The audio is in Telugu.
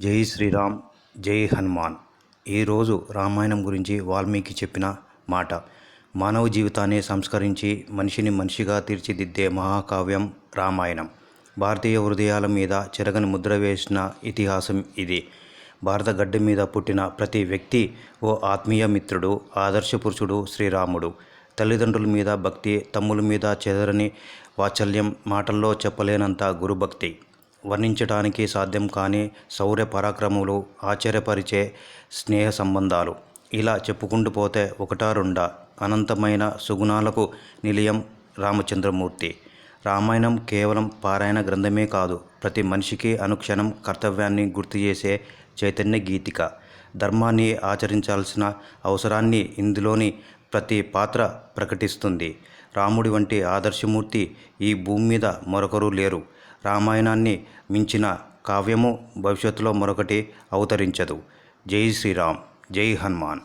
జై శ్రీరామ్, జై హనుమాన్. ఈరోజు రామాయణం గురించి వాల్మీకి చెప్పిన మాట. మానవ జీవితాన్ని సంస్కరించి మనిషిని మనిషిగా తీర్చిదిద్దే మహాకావ్యం రామాయణం. భారతీయ హృదయాల మీద చెరగని ముద్ర వేసిన ఇతిహాసం ఇది. భారత గడ్డ మీద పుట్టిన ప్రతి వ్యక్తి ఓ ఆత్మీయ మిత్రుడు, ఆదర్శ పురుషుడు శ్రీరాముడు. తల్లిదండ్రుల మీద భక్తి, తమ్ముల మీద చెదరని వాత్సల్యం, మాటల్లో చెప్పలేనంత గురుభక్తి, వర్ణించడానికి సాధ్యం కాని శౌర్య పరాక్రములు, ఆశ్చర్యపరిచే స్నేహ సంబంధాలు. ఇలా చెప్పుకుంటూ పోతే ఒకటా రెండా అనంతమైన సుగుణాలకు నిలయం రామచంద్రమూర్తి. రామాయణం కేవలం పారాయణ గ్రంథమే కాదు, ప్రతి మనిషికి అనుక్షణం కర్తవ్యాన్ని గుర్తు చేసే చైతన్య గీతిక. ధర్మాన్ని ఆచరించాల్సిన అవసరాన్ని ఇందులోని ప్రతి పాత్ర ప్రకటిస్తుంది. రాముడి వంటి ఆదర్శమూర్తి ఈ భూమి మీద మరొకరు లేరు. రామాయణాన్ని మించిన కావ్యము భవిష్యత్తులో మరొకటి అవతరించదు. జై శ్రీరామ్, జై హనుమాన్.